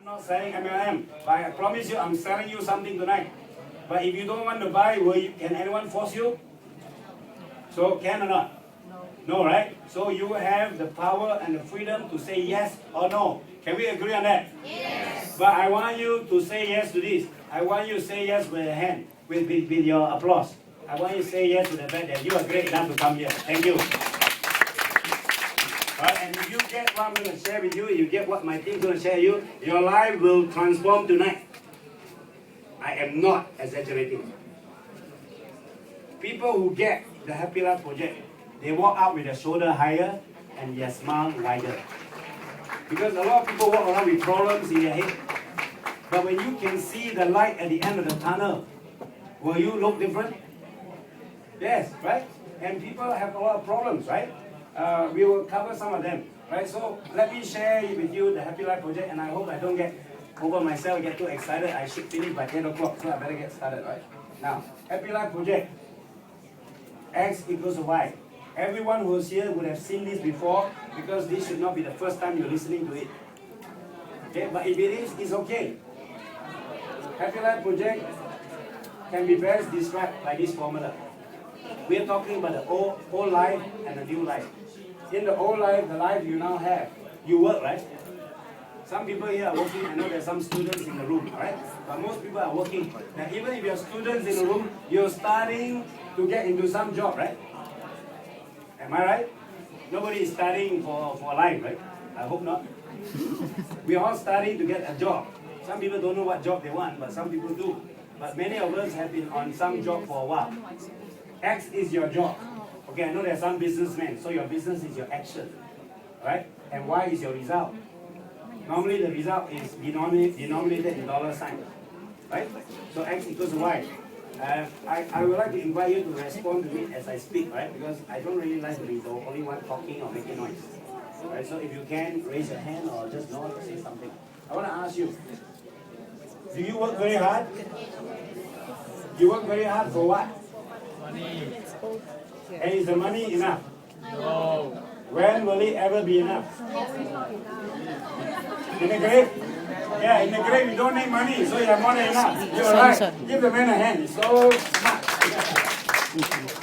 I'm not selling MLM, but I promise you I'm selling you something tonight. But if you don't want to buy, can anyone force you? So can or not? No, right? So you have the power and the freedom to say yes or no. Can we agree on that? Yes. But I want you to say yes to this. I want you to say yes with a hand, with your applause. I want you to say yes to the fact that you are great enough to come here. Thank you. Right, and if you get what I'm going to share with you, you get what my team is going to share with you, your life will transform tonight. I am not exaggerating. People who get the Happy Life project, they walk out with their shoulder higher and their smile wider. Because a lot of people walk around with problems in their head. But when you can see the light at the end of the tunnel, will you look different? Yes, right? And people have a lot of problems, right? We will cover some of them, right? So let me share with you the Happy Life project, and I hope I don't get over myself, get too excited. I should finish by 10 o'clock, so I better get started, right? Now, Happy Life project, X equals to Y. Everyone who's here would have seen this before, because this should not be the first time you're listening to it. Okay, but if it is, it's okay. Happy Life project can be best described by this formula. We are talking about the old life and the new life. In the old life, the life you now have, you work, right? Some people here are working. I know there's some students in the room, right? But most people are working. Now, even if you're students in the room, you're starting to get into some job, right? Am I right? Nobody is studying for life, right? I hope not. We're all starting to get a job. Some people don't know what job they want, but some people do. But many of us have been on some job for a while. X is your job. Okay, I know there are some businessmen, so your business is your action, right? And Y is your result. Normally the result is denominated in dollar sign, right? So X equals to Y. I would like to invite you to respond to me as I speak, right? Because I don't really like to be the only one talking or making noise. Right? So if you can, raise your hand or just nod or say something. I want to ask you, do you work very hard? You work very hard for what? Money. And is the money enough? No. When will it ever be enough? In the grave? Yeah, in the grave you don't need money, so you have more than enough. You're right. Give the man a hand. He's so smart.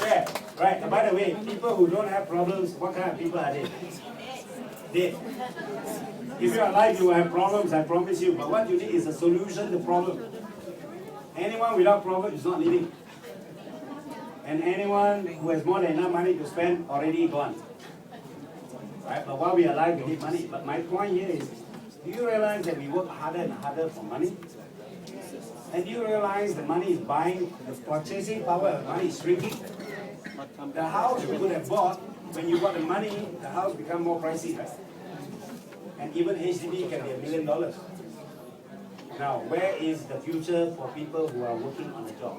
Yeah, right. And by the way, people who don't have problems, what kind of people are they? Dead. If you're alive, you will have problems, I promise you. But what you need is a solution to problem. Anyone without problem is not living. And anyone who has more than enough money to spend already gone. Right? But while we are alive, we need money. But my point here is, do you realize that we work harder and harder for money? And do you realize the money is buying, the purchasing power of money is shrinking? The house you could have bought, when you got the money, the house become more pricey, right? And even HDB can be $1 million. Now, where is the future for people who are working on a job?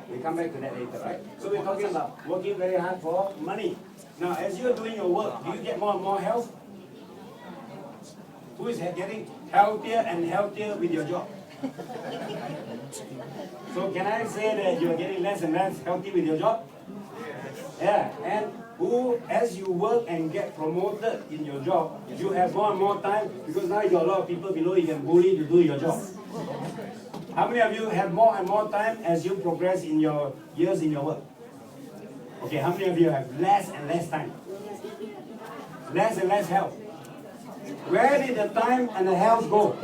We'll come back to that later, right? So we're talking about working very hard for money. Now, as you're doing your work, do you get more and more health? Who is getting healthier and healthier with your job? So can I say that you're getting less and less healthy with your job? Yeah, and who, as you work and get promoted in your job, you have more and more time, because now you got a lot of people below you can bully to do your job. How many of you have more and more time as you progress in your years in your work? Okay, how many of you have less and less time? Less and less health. Where did the time and the health go?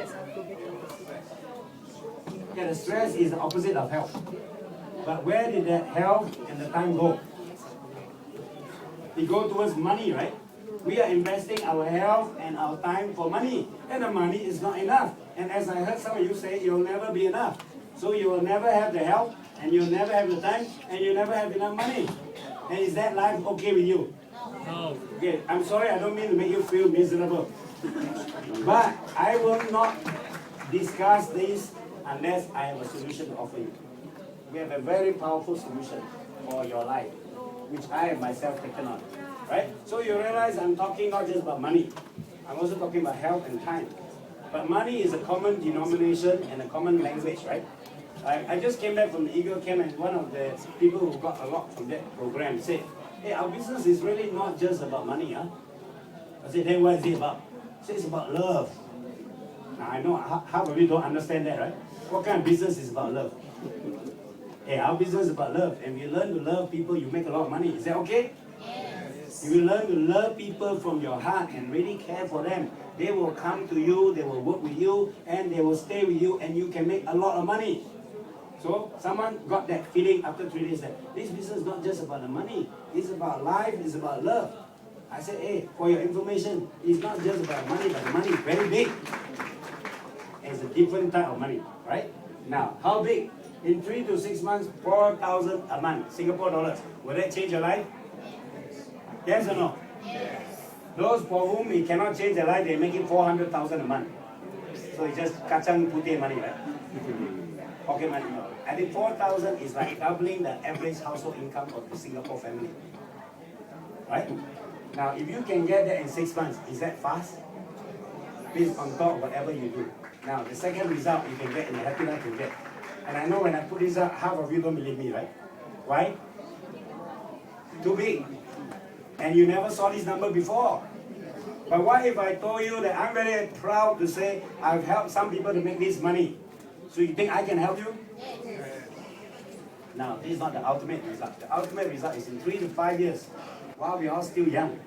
Yeah, the stress is the opposite of health. But where did the health and the time go? It goes towards money, right? We are investing our health and our time for money. And the money is not enough. And as I heard some of you say, you'll never be enough. So you will never have the health, and you'll never have the time, and you'll never have enough money. And is that life okay with you? No. Okay, I'm sorry, I don't mean to make you feel miserable. But I will not discuss this unless I have a solution to offer you. We have a very powerful solution for your life, which I have myself taken on. Right? So you realize I'm talking not just about money. I'm also talking about health and time. But money is a common denomination and a common language, right? I just came back from the Eagle Camp, and one of the people who got a lot from that program said, hey, our business is really not just about money. Huh? I said, then what is it about? He said, it's about love. Now, I know half of you don't understand that, right? What kind of business is about love? Hey, our business is about love. And you learn to love people, you make a lot of money. Is that okay? Yes. If you learn to love people from your heart and really care for them, they will come to you, they will work with you, and they will stay with you, and you can make a lot of money. So someone got that feeling after 3 days that this business is not just about the money, it's about life, it's about love. I said, hey, for your information, it's not just about money, but the money is very big. And it's a different type of money, right? Now, how big? In 3 to 6 months, 4,000 a month, Singapore dollars. Will that change your life? Yes or no? Yes. Those for whom it cannot change their life, they're making 400,000 a month. So it's just kacang putih money, right? Pocket money. I think 4,000 is like doubling the average household income of the Singapore family. Right? Now, if you can get that in 6 months, is that fast? Based on top of whatever you do. Now, the second result you can get in the Happy Life project. And I know when I put this up, half of you don't believe me, right? Why? Too big. And you never saw this number before. But what if I told you that I'm very proud to say I've helped some people to make this money? So you think I can help you? Yes. Now, this is not the ultimate result. The ultimate result is in 3 to 5 years, while we're all still young.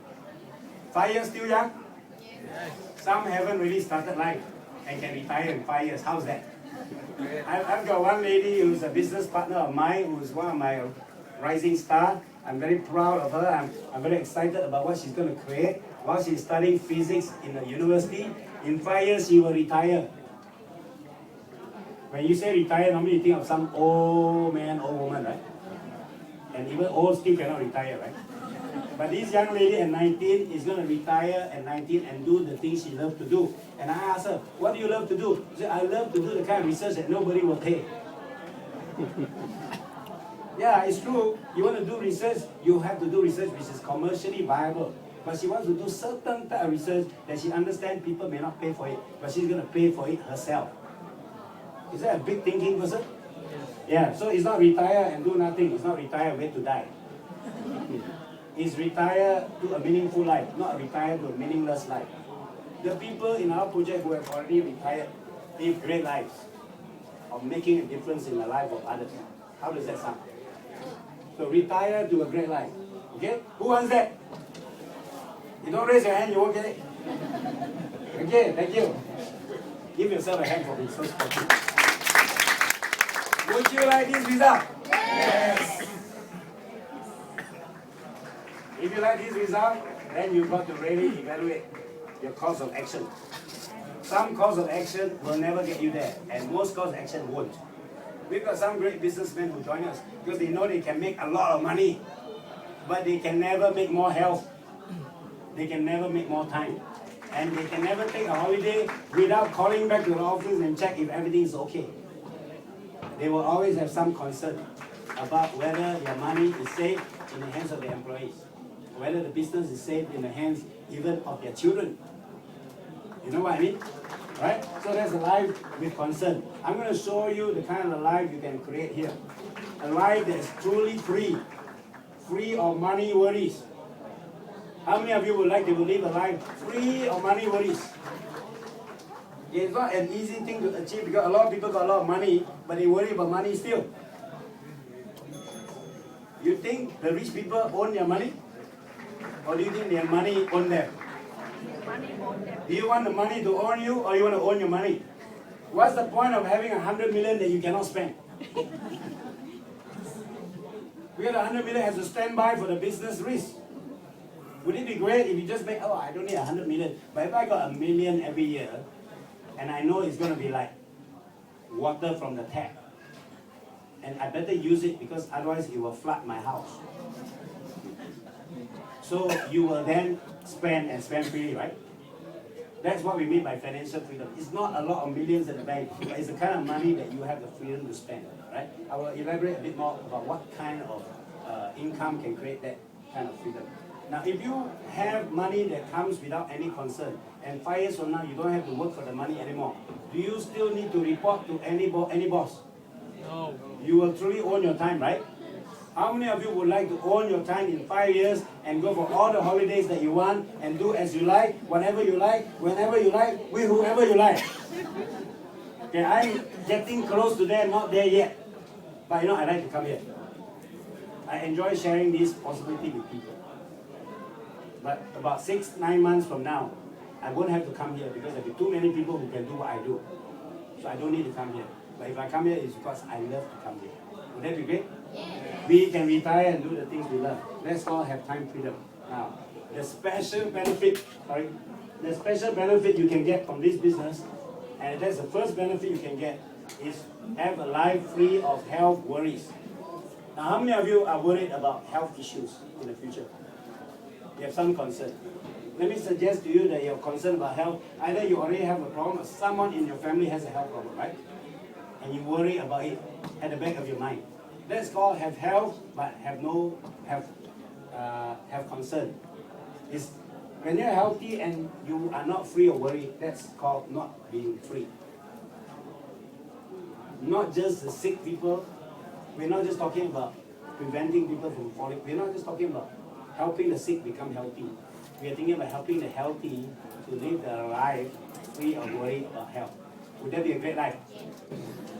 5 years still young? Yes. Some haven't really started life and can retire in 5 years. How's that? I've got one lady who's a business partner of mine, who's one of my rising stars. I'm very proud of her. I'm very excited about what she's going to create. While she's studying physics in the university, in 5 years she will retire. When you say retire, normally you think of some old man, old woman, right? And even old still cannot retire, right? But this young lady at 19 is going to retire at 19 and do the things she loves to do. And I asked her, what do you love to do? She said, I love to do the kind of research that nobody will pay. Yeah, it's true. You want to do research, you have to do research which is commercially viable. But she wants to do certain type of research that she understands people may not pay for it, but she's going to pay for it herself. Is that a big thinking person? Yeah, so it's not retire and do nothing. It's not retire, wait to die. It's retire to a meaningful life, not retire to a meaningless life. The people in our project who have already retired live great lives of making a difference in the life of others. How does that sound? So retire to a great life. Okay? Who wants that? You don't raise your hand, you won't get it. Okay, thank you. Give yourself a hand for being so sporty. Would you like this result? Yes. If you like this result, then you've got to really evaluate your course of action. Some course of action will never get you there, and most course of action won't. We've got some great businessmen who join us because they know they can make a lot of money, but they can never make more health. They can never make more time. And they can never take a holiday without calling back to the office and check if everything is okay. They will always have some concern about whether their money is safe in the hands of their employees, whether the business is safe in the hands even of their children. You know what I mean? Right? So that's a life with concern. I'm going to show you the kind of life you can create here. A life that is truly free. Free of money worries. How many of you would like to live a life free of money worries? It's not an easy thing to achieve because a lot of people got a lot of money, but they worry about money still. You think the rich people own their money? Or do you think their money own them? Do you want the money to own you, or you want to own your money? What's the point of having 100 million that you cannot spend? We got 100 million has to stand by for the business risk. Would it be great if you just make, oh, I don't need 100 million, but if I got 1 million every year, and I know it's going to be like water from the tap, and I better use it because otherwise it will flood my house. So you will then spend and spend freely, right? That's what we mean by financial freedom. It's not a lot of millions in the bank, but it's the kind of money that you have the freedom to spend, right? I will elaborate a bit more about what kind of income can create that kind of freedom. Now, if you have money that comes without any concern, and 5 years from now you don't have to work for the money anymore, do you still need to report to any boss? No. You will truly own your time, right? How many of you would like to own your time in 5 years and go for all the holidays that you want and do as you like, whenever you like, whenever you like, with whoever you like? Okay, I'm getting close to there, not there yet. But you know, I like to come here. I enjoy sharing this possibility with people. But about 6-9 months from now, I won't have to come here because there'll be too many people who can do what I do. So I don't need to come here. But if I come here, it's because I love to come here. Would that be great? We can retire and do the things we love. Let's all have time freedom. Now, the special benefit you can get from this business, and that's the first benefit you can get, is have a life free of health worries. Now, how many of you are worried about health issues in the future? You have some concern. Let me suggest to you that you're concerned about health. Either you already have a problem or someone in your family has a health problem, right? And you worry about it at the back of your mind. That's called have health but have concern. It's when you're healthy and you are not free of worry, that's called not being free. Not just the sick people. We're not just talking about preventing people from falling. We're not just talking about helping the sick become healthy. We are thinking about helping the healthy to live their life free of worry about health. Would that be a great life?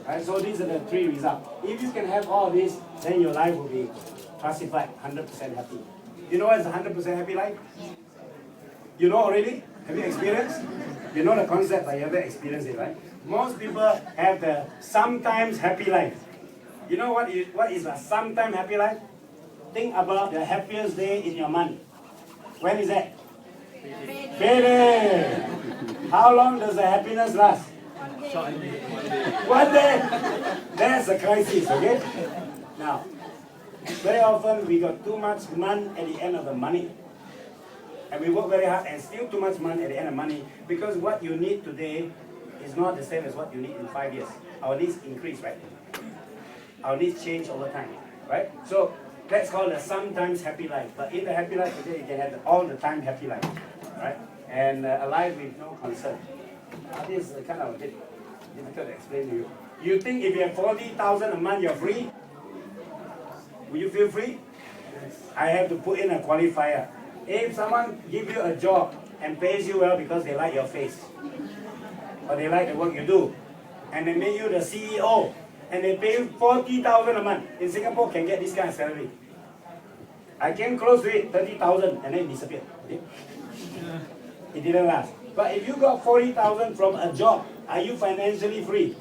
Right, so these are the 3 results. If you can have all this, then your life will be classified 100% happy. You know what is a 100% happy life? You know already? Have you experienced? You know the concept, but you haven't experienced it, right? Most people have the sometimes happy life. You know what is a sometimes happy life? Think about the happiest day in your month. When is that? Payday! How long does the happiness last? One day! That's a crisis, okay? Now, very often we got too much money at the end of the money. And we work very hard and still too much money at the end of money because what you need today is not the same as what you need in 5 years. Our needs increase, right? Our needs change over time, right? So that's called a sometimes happy life. But in the happy life today, you can have the all the time happy life, right? And a life with no concern. This is kind of a bit difficult to explain to you. You think if you have 40,000 a month, you're free? Will you feel free? I have to put in a qualifier. If someone gives you a job and pays you well because they like your face, or they like the work you do, and they make you the CEO, and they pay you 40,000 a month, in Singapore can get this kind of salary. I came close to it, 30,000, and then it disappeared. Okay? It didn't last. But if you got 40,000 from a job, are you financially free?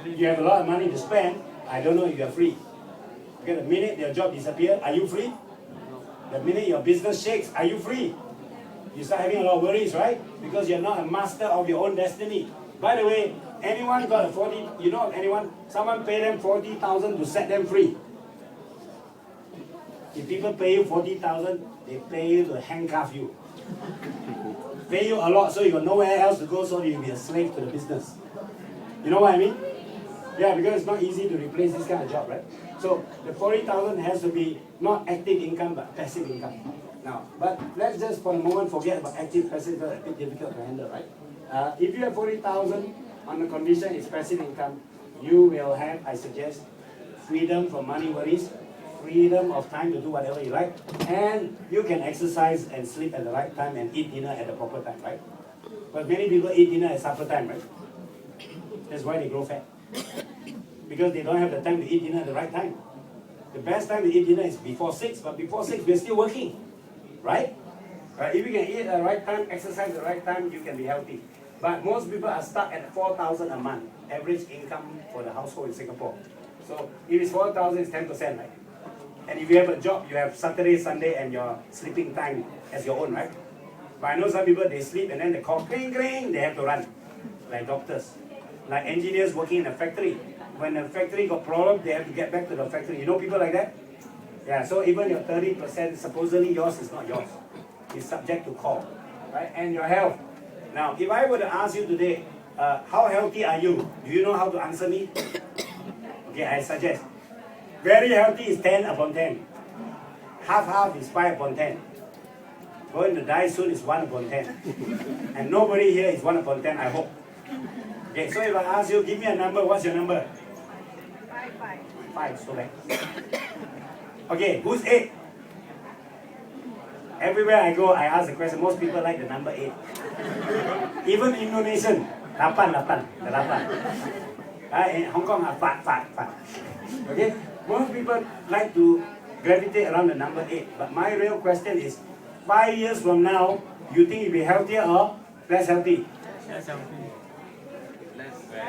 You have a lot of money to spend, I don't know if you are free. Okay, the minute your job disappears, are you free? The minute your business shakes, are you free? You start having a lot of worries, right? Because you're not a master of your own destiny. By the way, anyone got a 40, you know anyone? Someone pay them 40,000 to set them free. If people pay you 40,000, they pay you to handcuff you. Pay you a lot so you got nowhere else to go, so you'll be a slave to the business. You know what I mean? Yeah, because it's not easy to replace this kind of job, right? So the 40,000 has to be not active income but passive income. Now, but let's just for a moment forget about active, passive, because it's a bit difficult to handle, right? If you have 40,000 on the condition it's passive income, you will have, I suggest, freedom from money worries, freedom of time to do whatever you like, and you can exercise and sleep at the right time and eat dinner at the proper time, right? But many people eat dinner at supper time, right? That's why they grow fat. Because they don't have the time to eat dinner at the right time. The best time to eat dinner is before 6, but before 6 we're still working, right? If you can eat at the right time, exercise at the right time, you can be healthy. But most people are stuck at 4,000 a month, average income for the household in Singapore. So if it's 4,000, it's 10%, right? And if you have a job, you have Saturday, Sunday, and your sleeping time as your own, right? But I know some people, they sleep and then they call, cling, cling, they have to run, like doctors. Like engineers working in a factory. When the factory got problems, they have to get back to the factory. You know people like that? Yeah, so even your 30%, supposedly yours is not yours. It's subject to call, right? And your health. Now, if I were to ask you today, how healthy are you? Do you know how to answer me? Okay, I suggest. Very healthy is 10 upon 10. Half is 5 upon 10. Going to die soon is 1 upon 10. And nobody here is 1 upon 10, I hope. Okay, so if I ask you, give me a number, what's your number? 5, so bad. Okay, who's 8? Everywhere I go, I ask the question. Most people like the number 8. Even Indonesian, 8. In Hong Kong, fat. Okay? Most people like to gravitate around the number 8. But my real question is, 5 years from now, you think you'll be healthier or less healthy? Less healthy.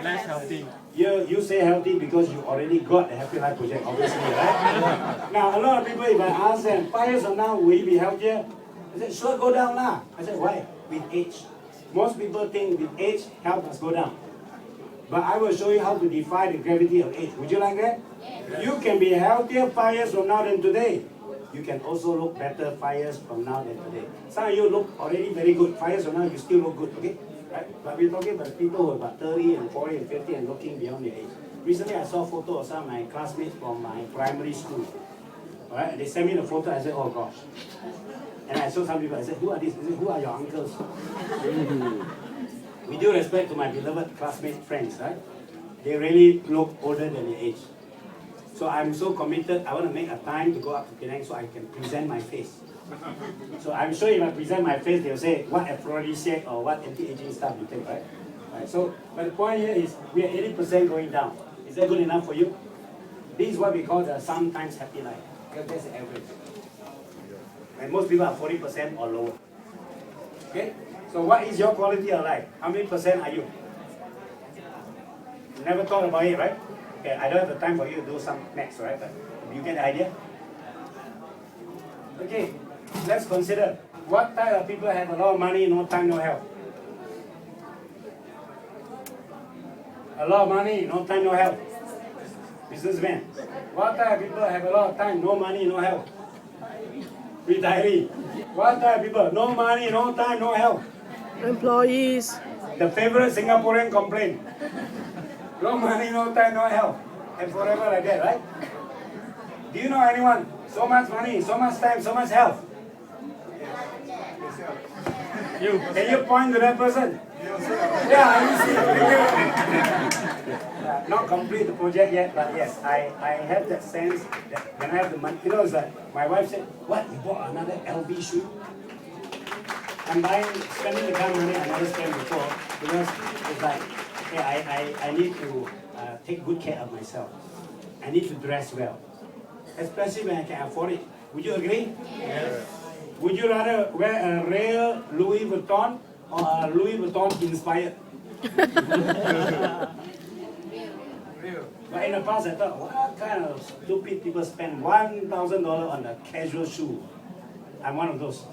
Less healthy. You say healthy because you already got the Happy Life project, obviously, right? Now, a lot of people, if I ask them, 5 years from now, will you be healthier? I said, sure, go down now. I said, why? With age. Most people think with age, health must go down. But I will show you how to defy the gravity of age. Would you like that? Yes. You can be healthier 5 years from now than today. You can also look better 5 years from now than today. Some of you look already very good. 5 years from now, you still look good, okay? Right? But we're talking about people who are about 30 and 40 and 50 and looking beyond their age. Recently, I saw a photo of some of my classmates from my primary school. All right? They sent me the photo. I said, oh gosh. And I saw some people. I said, who are these? I said, who are your uncles? With due respect to my beloved classmates, friends, right? They really look older than their age. So I'm so committed. I want to make a time to go up to Penang so I can present my face. So I'm sure if I present my face, they'll say what aphrodisiac or what anti-aging stuff you take, right? So, but the point here is we are 80% going down. Is that good enough for you? This is what we call the sometimes happy life. Because that's the average. And most people are 40% or lower. Okay? So what is your quality of life? How many percent are you? You never thought about it, right? Okay, I don't have the time for you to do some maths, right? But you get the idea? Okay, let's consider what type of people have a lot of money, no time, no health. A lot of money, no time, no health. Businessmen. What type of people have a lot of time, no money, no health? Retiree. What type of people? No money, no time, no health. Employees. The favorite Singaporean complaint. No money, no time, no health. And forever like that, right? Do you know anyone? So much money, so much time, so much health. You. Can you point to that person? Yeah, you see. Not complete the project yet, but yes, I have that sense that when I have the money, you know, it's like my wife said, what, you bought another LV shoe? I'm spending the kind of money I never spent before because it's like, hey, I need to take good care of myself. I need to dress well, especially when I can afford it. Would you agree? Yes. Would you rather wear a real Louis Vuitton or a Louis Vuitton inspired? But in the past, I thought, what kind of stupid people spend $1,000 on a casual shoe? I'm one of those.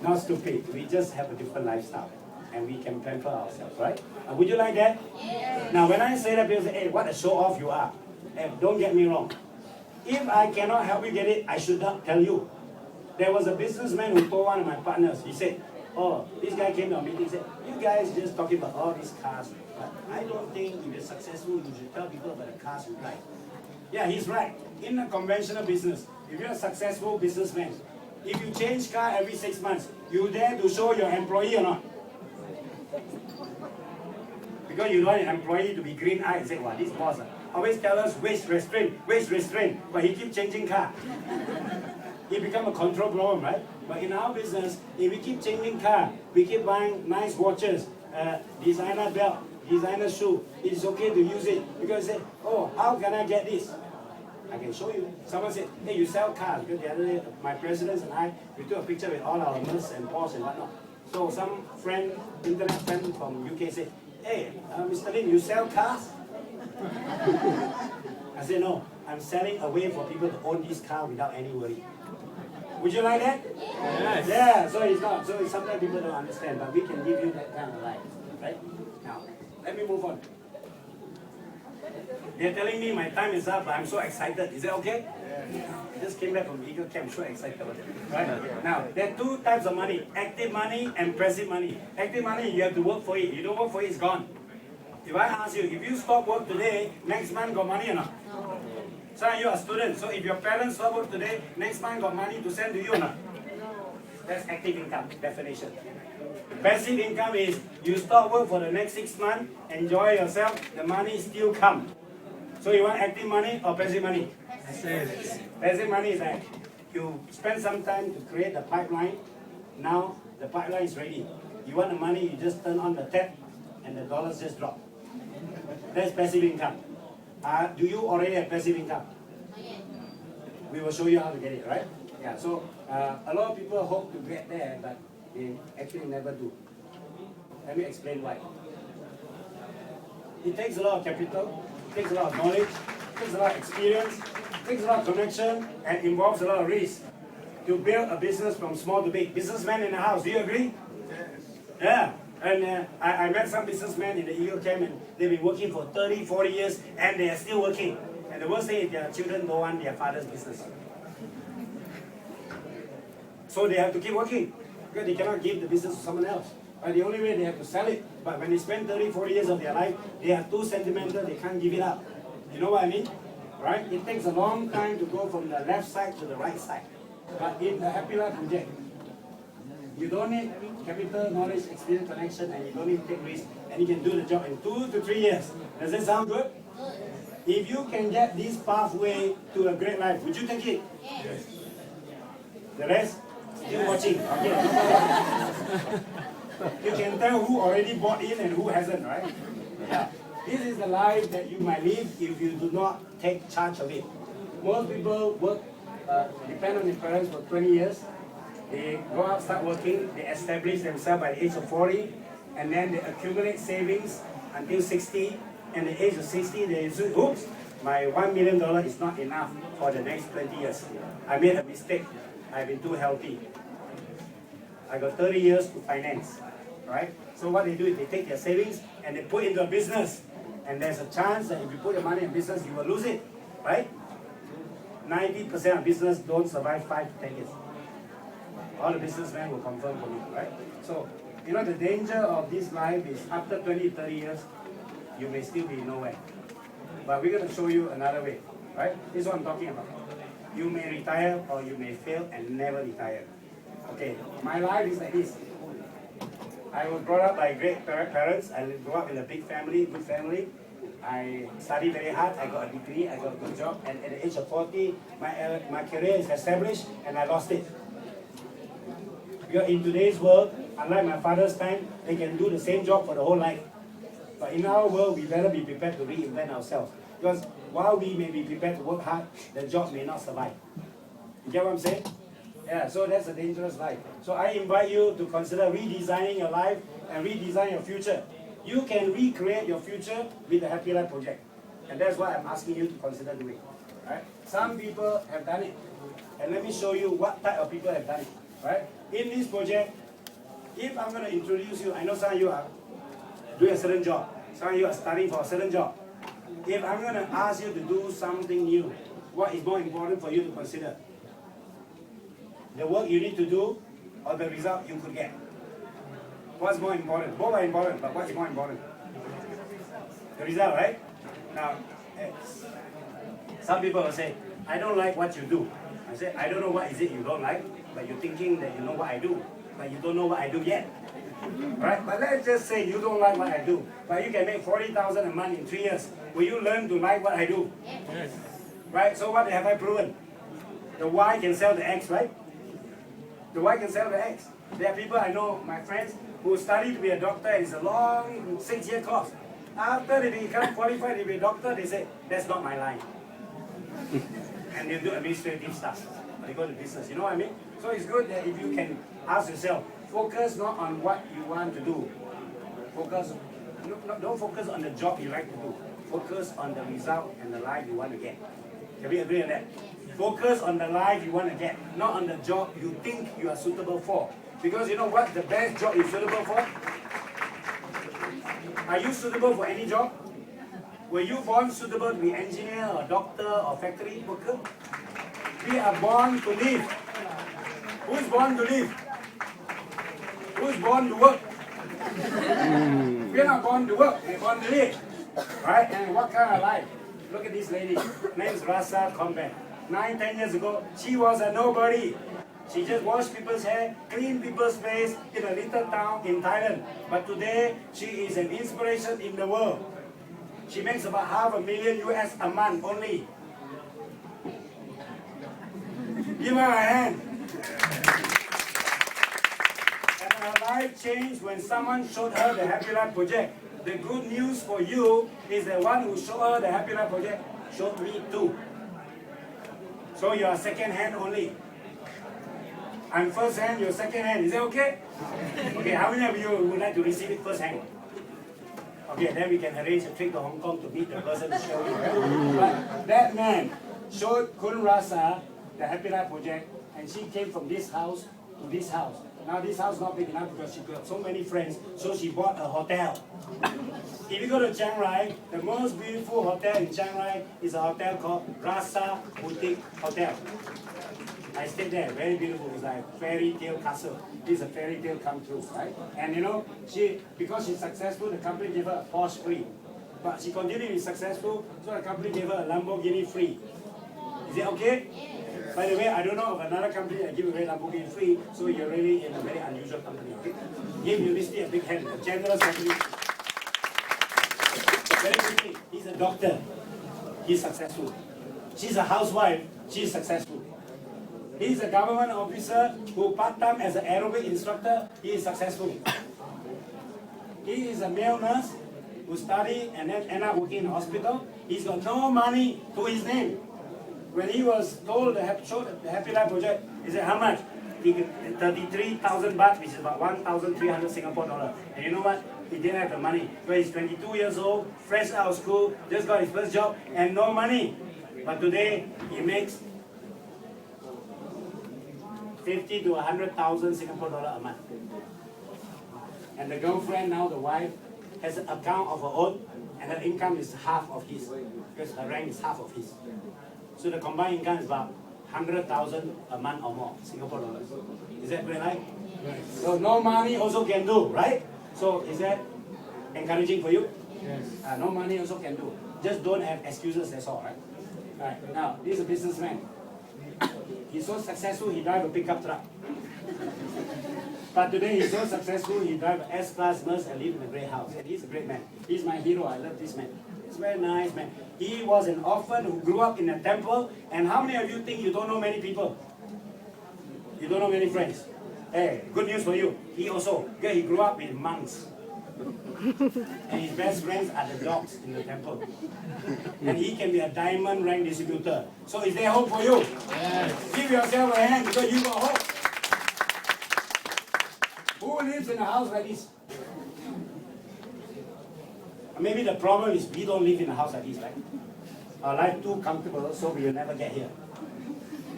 Not stupid. We just have a different lifestyle. And we can pamper ourselves, right? Would you like that? Yes. Now, when I say that, people say, hey, what a show-off you are. Hey, don't get me wrong. If I cannot help you get it, I should not tell you. There was a businessman who told one of my partners, he said, oh, this guy came to our meeting and said, you guys just talking about all these cars. But I don't think if you're successful, you should tell people about the cars you like. Yeah, he's right. In a conventional business, if you're a successful businessman, if you change car every 6 months, you dare to show your employee or not? Because you don't want an employee to be green-eyed and say, wow, this boss always tell us waist restraint, but he keep changing car. It become a control problem, right? But in our business, if we keep changing car, we keep buying nice watches, designer belt, designer shoe, it's okay to use it. Because say, oh, how can I get this? I can show you. Someone said, hey, you sell cars. Because the other day, my presidents and I, we took a picture with all our Mercs and Porsche and whatnot. So some friend, internet friend from UK said, hey, Mr. Lin, you sell cars? I said, no, I'm selling a way for people to own this car without any worry. Would you like that? Yes. Yeah, so it's not. So sometimes people don't understand, but we can give you that kind of life, right? Now, let me move on. They're telling me my time is up, but I'm so excited. Is that okay? I just came back from Eagle Camp, so excited about it. Right? Now, there are two types of money, active money and passive money. Active money, you have to work for it. You don't work for it, it's gone. If I ask you, if you stop work today, next month got money or not? No. So you are a student, so if your parents stop work today, next month got money to send to you or not? No. That's active income, definition. Passive income is, you stop work for the next 6 months, enjoy yourself, the money still come. So you want active money or passive money? Passive. Passive money is like, You spend some time to create the pipeline. Now the pipeline is ready. You want the money, you just turn on the tap and the dollars just drop. That's passive income. Do you already have passive income? We will show you how to get it, right? Yeah, so a lot of people hope to get there, but they actually never do. Let me explain why. It takes a lot of capital, it takes a lot of knowledge, it takes a lot of experience, it takes a lot of connection, and involves a lot of risk to build a business from small to big. Businessmen in the house, do you agree? Yeah. And I met some businessmen in the Eagle Camp, and they've been working for 30, 40 years, and they are still working. And the worst thing is their children don't want their father's business. So they have to keep working, because they cannot give the business to someone else. The only way they have to sell it. But when they spend 30, 40 years of their life, they are too sentimental, they can't give it up. You know what I mean? Right? It takes a long time to go from the left side to the right side. But in the Happy Life project, you don't need capital, knowledge, experience, connection, and you don't need to take risks, and you can do the job in 2 to 3 years. Does that sound good? If you can get this pathway to a great life, would you take it? Yes. The rest? Still watching. Okay. You can tell who already bought in and who hasn't, right? Yeah. This is the life that you might live if you do not take charge of it. Most people work, depend on their parents for 20 years. They go out, start working, they establish themselves by the age of 40, and then they accumulate savings until 60, and at the age of 60, they say, oops, my $1 million is not enough for the next 20 years. I made a mistake. I've been too healthy. I got 30 years to finance, right? So what they do is they take their savings and they put into a business. And there's a chance that if you put your money in business, you will lose it, right? 90% of business don't survive 5 to 10 years. All the businessmen will confirm for me, right? So, you know, the danger of this life is after 20, 30 years, you may still be nowhere. But we're going to show you another way, right? This is what I'm talking about. You may retire or you may fail and never retire. Okay, my life is like this. I was brought up by great parents. I grew up in a big family, good family. I studied very hard. I got a degree. I got a good job. And at the age of 40, my career is established and I lost it. Because in today's world, unlike my father's time, they can do the same job for the whole life. But in our world, we better be prepared to reinvent ourselves. Because while we may be prepared to work hard, the job may not survive. You get what I'm saying? Yeah, so that's a dangerous life. So I invite you to consider redesigning your life and redesign your future. You can recreate your future with the Happy Life project. And that's what I'm asking you to consider doing. Right? Some people have done it. And let me show you what type of people have done it. Right? In this project, if I'm going to introduce you, I know some of you are doing a certain job. Some of you are studying for a certain job. If I'm going to ask you to do something new, what is more important for you to consider? The work you need to do or the result you could get? What's more important? Both are important, but what's more important? The result, right? Now, some people will say, I don't like what you do. I say, I don't know what is it you don't like, but you're thinking that you know what I do, but you don't know what I do yet. Right? But let's just say you don't like what I do, but you can make 40,000 a month in 3 years. Will you learn to like what I do? Yes. Right? So what have I proven? The Y can sell the X, right? The Y can sell the X. There are people I know, my friends, who study to be a doctor, and it's a long 6-year course. After they become qualified to be a doctor, they say, that's not my line. And they do administrative stuff. They go to business, you know what I mean? So it's good that if you can ask yourself, focus not on what you want to do. Don't focus on the job you like to do. Focus on the result and the life you want to get. Can we agree on that? Focus on the life you want to get, not on the job you think you are suitable for. Because you know what the best job is suitable for? Are you suitable for any job? Were you born suitable to be engineer or doctor or factory worker? We are born to live. Who is born to live? Who is born to work? We are not born to work, we are born to live. Right? And what kind of life? Look at this lady. Her name is Rasa Combat. 9-10 years ago, she was a nobody. She just washed people's hair, cleaned people's face in a little town in Thailand. But today, she is an inspiration in the world. She makes about $500,000 US a month only. Give her a hand. And her life changed when someone showed her the Happy Life project. The good news for you is the one who showed her the Happy Life project showed me too. So you are second hand only. I'm first hand, you're second hand. Is that okay? Okay, how many of you would like to receive it first hand? Okay, then we can arrange a trip to Hong Kong to meet the person to show you. But that man showed Kun Rasa the Happy Life project, and she came from this house to this house. Now this house not big enough because she got so many friends, so she bought a hotel. If you go to Chiang Rai, the most beautiful hotel in Chiang Rai is a hotel called Rasa Boutique Hotel. I stayed there, very beautiful. It's like fairy tale castle. It's a fairy tale come true, right? And you know, because she's successful, the company gave her a Porsche free. But she continued to be successful, so the company gave her a Lamborghini free. Is it okay? By the way, I don't know of another company that give away Lamborghini free, so you're really in a very unusual company, okay? Give University a big hand, a generous company. Very quickly, he's a doctor. He's successful. She's a housewife. She's successful. He's a government officer who part-time as an aerobic instructor. He is successful. He is a male nurse who studied and then ended up working in a hospital. He's got no money to his name. When he was told the Happy Life project, he said, how much? He got 33,000 baht, which is about 1,300 Singapore dollars. And you know what? He didn't have the money. So he's 22 years old, fresh out of school, just got his first job, and no money. But today, he makes 50 to 100,000 Singapore dollar a month. And the girlfriend, now the wife, has an account of her own, and her income is half of his, because her rank is half of his. So the combined income is about 100,000 a month or more, Singapore dollars. Is that great, right? So no money also can do, right? So is that encouraging for you? Yes. No money also can do. Just don't have excuses, that's all, right? Right. Now, this is a businessman. He's so successful, he drives a pickup truck. But today he's so successful, he drives an S-Class Merc and lives in a great house. And he's a great man. He's my hero, I love this man. He's a very nice man. He was an orphan who grew up in a temple. And how many of you think you don't know many people? You don't know many friends? Hey, good news for you. He also, because he grew up with monks. And his best friends are the dogs in the temple. And he can be a diamond rank distributor. So is there hope for you? Yes. Give yourself a hand because you got hope. Who lives in a house like this? Maybe the problem is we don't live in a house like this, right? Our life too comfortable, so we will never get here.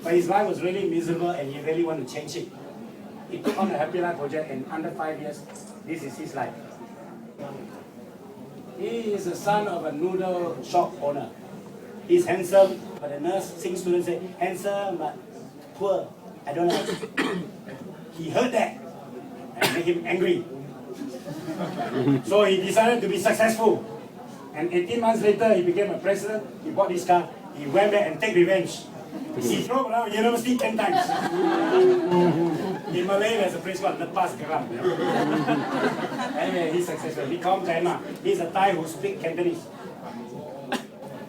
But his life was really miserable and he really wanted to change it. He took on the Happy Life project and under 5 years, this is his life. He is the son of a noodle shop owner. He's handsome, but the nursing students say, handsome but poor. I don't like it. He heard that and made him angry. So he decided to be successful. And 18 months later, he became a president. He bought this car. He went back and take revenge. He drove around university 10 times. In Malay, there's a place called Lepas Geram. Anyway, he's successful. He called China. He's a Thai who speaks Cantonese.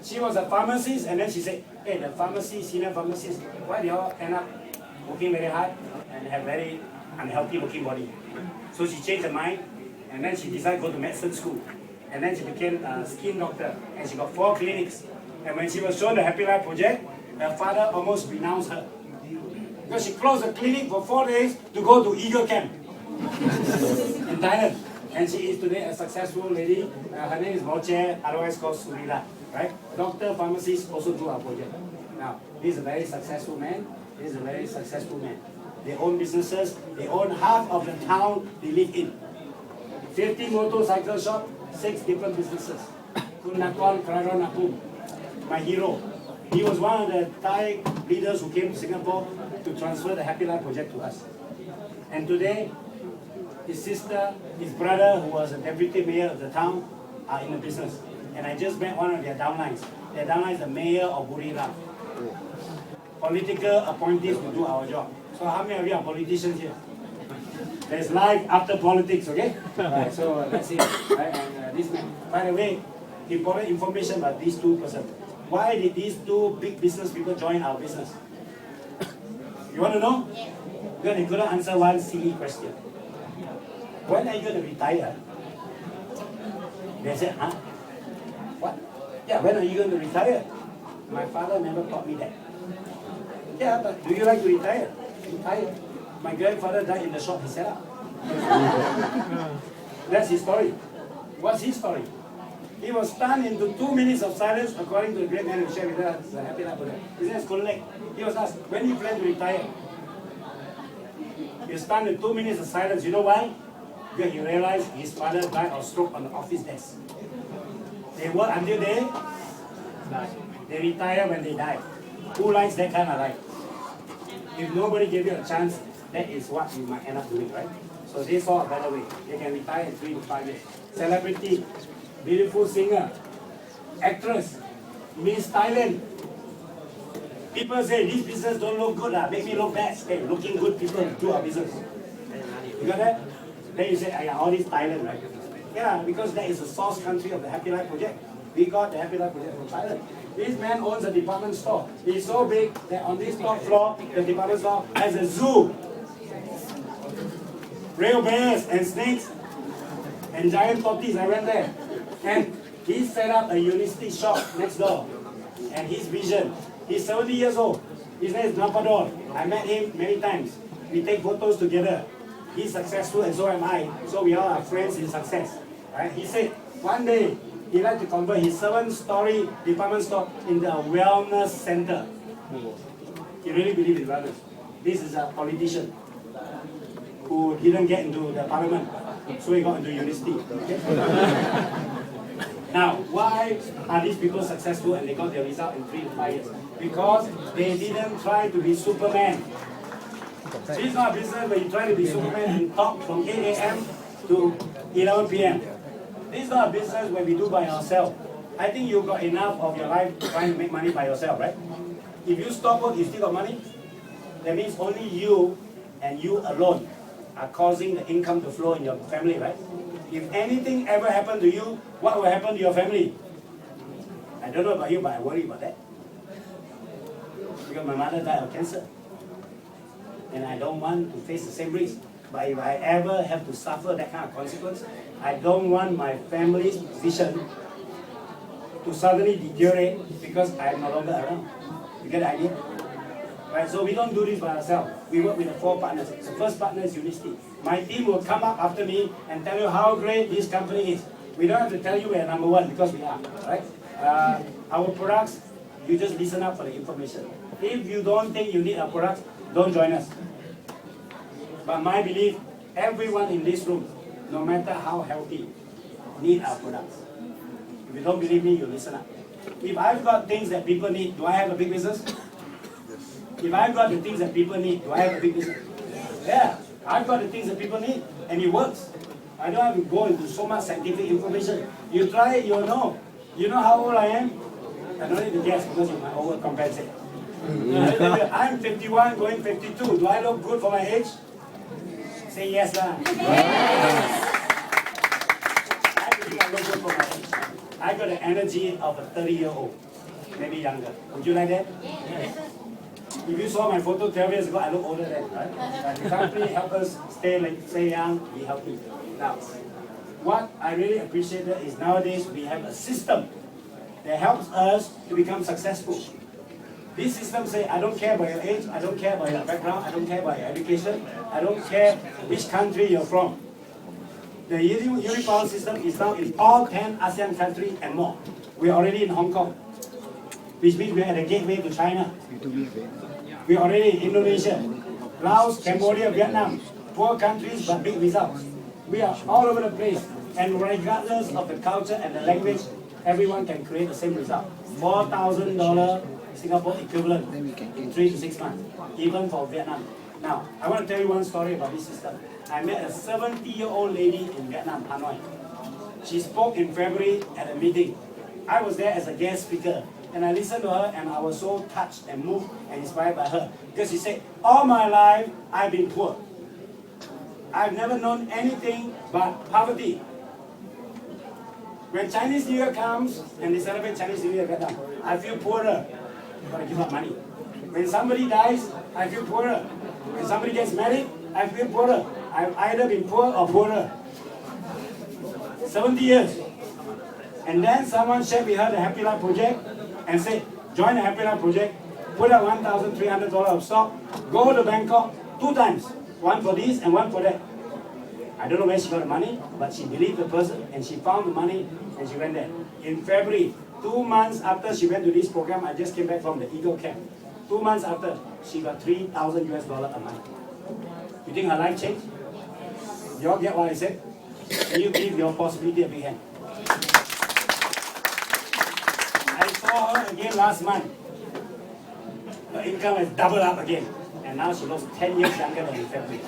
She was a pharmacist, and then she said, hey, the pharmacist, senior pharmacist, why do you all end up working very hard and have very unhealthy working body? So she changed her mind, and then she decided to go to medicine school. And then she became a skin doctor, and she got 4 clinics. And when she was shown the Happy Life project, her father almost renounced her. Because she closed the clinic for 4 days to go to Eagle Camp in Thailand. And she is today a successful lady. Her name is Moche, otherwise called Surila. Right? Doctor, pharmacist also do our project. Now, this is a very successful man. This is a very successful man. They own businesses. They own half of the town they live in. 50 motorcycle shop, 6 different businesses. Kunakon Kraronapum, my hero. He was one of the Thai leaders who came to Singapore to transfer the Happy Life project to us. And today, his sister, his brother, who was a deputy mayor of the town, are in the business. And I just met one of their downlines. Their downline is the mayor of Buriram. Political appointees will do our job. So how many of you are politicians here? There's life after politics, okay? Right, so that's it. Right? And this man. By the way, important information about these two persons. Why did these two big business people join our business? You want to know? Because they couldn't answer one silly question. When are you going to retire? They said, huh? What? Yeah, when are you going to retire? My father never taught me that. Yeah, but do you like to retire? Retire. My grandfather died in the shop he set up. That's his story. What's his story? He was stunned into 2 minutes of silence, according to the great man who shared with us the Happy Life Project. His name is Kolek. He was asked, when do you plan to retire? He was stunned in 2 minutes of silence. You know why? Because he realized his father died of stroke on the office desk. They work until they retire when they die. Who likes that kind of life? If nobody gave you a chance, that is what you might end up doing, right? So they saw a better way. They can retire in 3 to 5 years. Celebrity, beautiful singer, actress, Miss Thailand. People say this business don't look good, make me look bad. Hey, looking good people do our business. You got that? Then you say, all this Thailand, right? Yeah, because that is the source country of the Happy Life Project. We got the Happy Life Project from Thailand. This man owns a department store. He's so big that on this top floor, the department store has a zoo. Real bears and snakes and giant tortoise. I went there. And he set up a university shop next door. And his vision, he's 70 years old. His name is Napador. I met him many times. We take photos together. He's successful and so am I. So we all are friends in success. Right? He said one day he'd like to convert his 7-story department store into a wellness center. He really believes in wellness. This is a politician who didn't get into the parliament, so he got into university. Okay? Now, why are these people successful and they got their result in 3 to 5 years? Because they didn't try to be Superman. So it's not a business where you try to be Superman and talk from 8 a.m. to 11 p.m. This is not a business where we do by ourselves. I think you've got enough of your life trying to make money by yourself, right? If you stop work, you still got money. That means only you and you alone are causing the income to flow in your family, right? If anything ever happened to you, what will happen to your family? I don't know about you, but I worry about that. Because my mother died of cancer. And I don't want to face the same risk. But if I ever have to suffer that kind of consequence, I don't want my family's vision to suddenly deteriorate because I'm no longer around. You get the idea? Right, so we don't do this by ourselves. We work with the 4 partners. The first partner is Unicity. My team will come up after me and tell you how great this company is. We don't have to tell you we are number 1 because we are. Right? Our products, you just listen up for the information. If you don't think you need our products, don't join us. But my belief, everyone in this room, no matter how healthy, need our products. If you don't believe me, you listen up. If I've got things that people need, do I have a big business? If I've got the things that people need, do I have a big business? Yeah, I've got the things that people need, and it works. I don't have to go into so much scientific information. You try it, you'll know. You know how old I am? I don't need to guess because you might overcompensate. I'm 51, going 52. Do I look good for my age? Say yes, lah. Yes. I think I look good for my age. I got the energy of a 30-year-old, maybe younger. Would you like that? Yes. If you saw my photo 12 years ago, I look older than, right? The company helps us stay young, be healthy. Now, what I really appreciate is nowadays we have a system that helps us to become successful. This system says, I don't care about your age, I don't care about your background, I don't care about your education, I don't care which country you're from. The Unipower system is now in all 10 ASEAN countries and more. We're already in Hong Kong, which means we're at the gateway to China. We're already in Indonesia, Laos, Cambodia, Vietnam. Poor countries but big results. We are all over the place, and regardless of the culture and the language, everyone can create the same result. $4,000 Singapore equivalent in 3 to 6 months, even for Vietnam. Now, I want to tell you one story about this system. I met a 70-year-old lady in Vietnam, Hanoi. She spoke in February at a meeting. I was there as a guest speaker, and I listened to her, and I was so touched and moved and inspired by her. Because she said, all my life, I've been poor. I've never known anything but poverty. When Chinese New Year comes, and they celebrate Chinese New Year in Vietnam, I feel poorer. Gotta give up money. When somebody dies, I feel poorer. When somebody gets married, I feel poorer. I've either been poor or poorer. 70 years. And then someone shared with her the Happy Life Project and said, join the Happy Life Project, put up $1,300 of stock, go to Bangkok 2 times. One for this and one for that. I don't know where she got the money, but she believed the person and she found the money and she went there. In February, 2 months after she went to this program, I just came back from the Eagle Camp. 2 months after, she got $3,000 a month. You think her life changed? You all get what I said? Can you give your possibility a big hand? I saw her again last month. Her income has doubled up again. And now she looks 10 years younger than in February.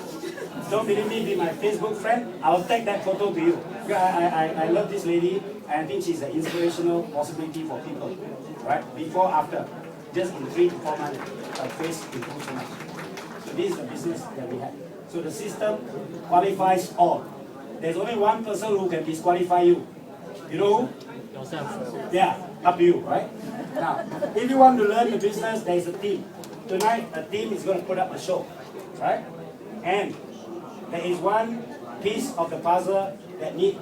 Don't believe me, be my Facebook friend. I'll take that photo to you. I love this lady, and I think she's an inspirational possibility for people. Right? Before, after. Just in 3 to 4 months, her face improved so much. So this is the business that we have. So the system qualifies all. There's only one person who can disqualify you. You know who? Yourself. Yeah, up to you, right? Now, if you want to learn the business, there is a team. Tonight, a team is going to put up a show, right? And there is one piece of the puzzle that needs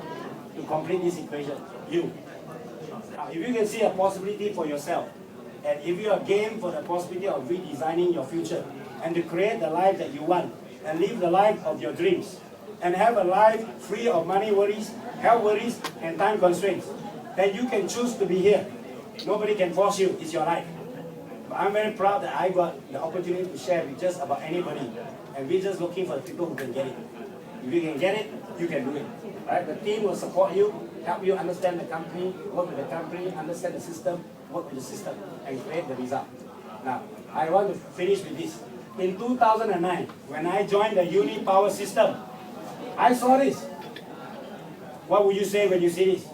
to complete this equation, you. Now, if you can see a possibility for yourself, and if you are game for the possibility of redesigning your future, and to create the life that you want, and live the life of your dreams, and have a life free of money worries, health worries, and time constraints, then you can choose to be here. Nobody can force you, it's your life. But I'm very proud that I got the opportunity to share with just about anybody, and we're just looking for the people who can get it. If you can get it, you can do it. Right? The team will support you, help you understand the company, work with the company, understand the system, work with the system, and create the result. Now, I want to finish with this. In 2009, when I joined the Uni Power system, I saw this. What would you say when you see this?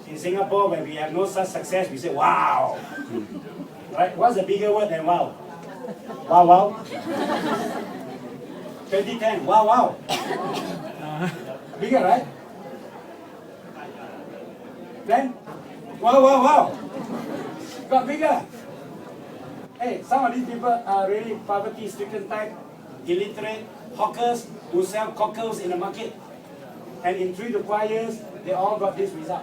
In Singapore, when we have no such success, we say, wow. Right? What's a bigger word than wow? Wow, wow. 2010, wow, wow. Bigger, right? Then, wow, wow, wow. Got bigger. Hey, some of these people are really poverty-stricken type, illiterate, hawkers who sell cockles in the market. And in 3 to 5 years, they all got this result.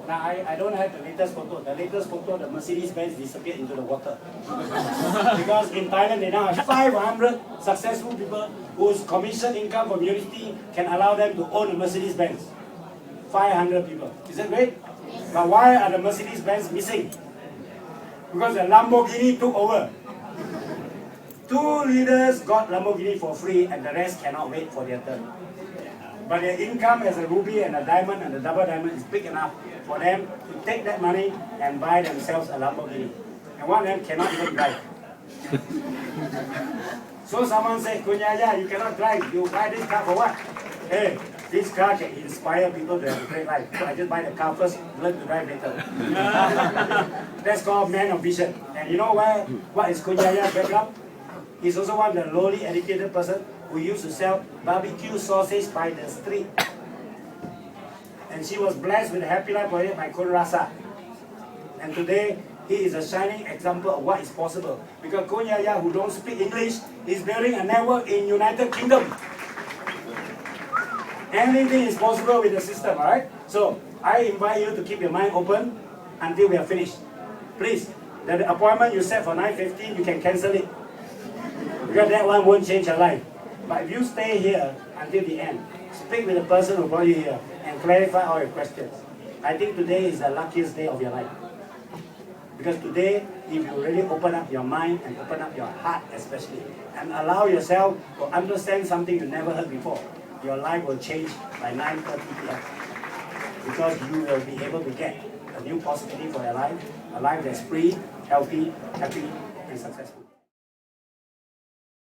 Now, I don't have the latest photo. The latest photo, the Mercedes-Benz disappeared into the water. Because in Thailand, they now have 500 successful people whose commission income from university can allow them to own a Mercedes-Benz. 500 people. Is that great? But why are the Mercedes-Benz missing? Because the Lamborghini took over. 2 leaders got Lamborghini for free and the rest cannot wait for their turn. But their income as a ruby and a diamond and a double diamond is big enough for them to take that money and buy themselves a Lamborghini. And one of them cannot even drive. So someone said, Kunyaya, you cannot drive. You buy this car for what? Hey, this car can inspire people to have a great life. So I just buy the car first, learn to drive later. That's called man of vision. And you know what is Kunyaya's background? He's also one of the lowly educated person who used to sell barbecue sausage by the street. And she was blessed with the Happy Life Project by Kun Rasa. And today, he is a shining example of what is possible. Because Kunyaya, who don't speak English, is building a network in United Kingdom. Anything is possible with the system, alright? So, I invite you to keep your mind open until we are finished. Please, the appointment you set for 9:15, you can cancel it. Because that one won't change your life. But if you stay here until the end, speak with the person who brought you here and clarify all your questions. I think today is the luckiest day of your life. Because today, if you really open up your mind and open up your heart especially, and allow yourself to understand something you never heard before, your life will change by 9:30 p.m. Because you will be able to get a new possibility for your life, a life that's free, healthy, happy, and successful.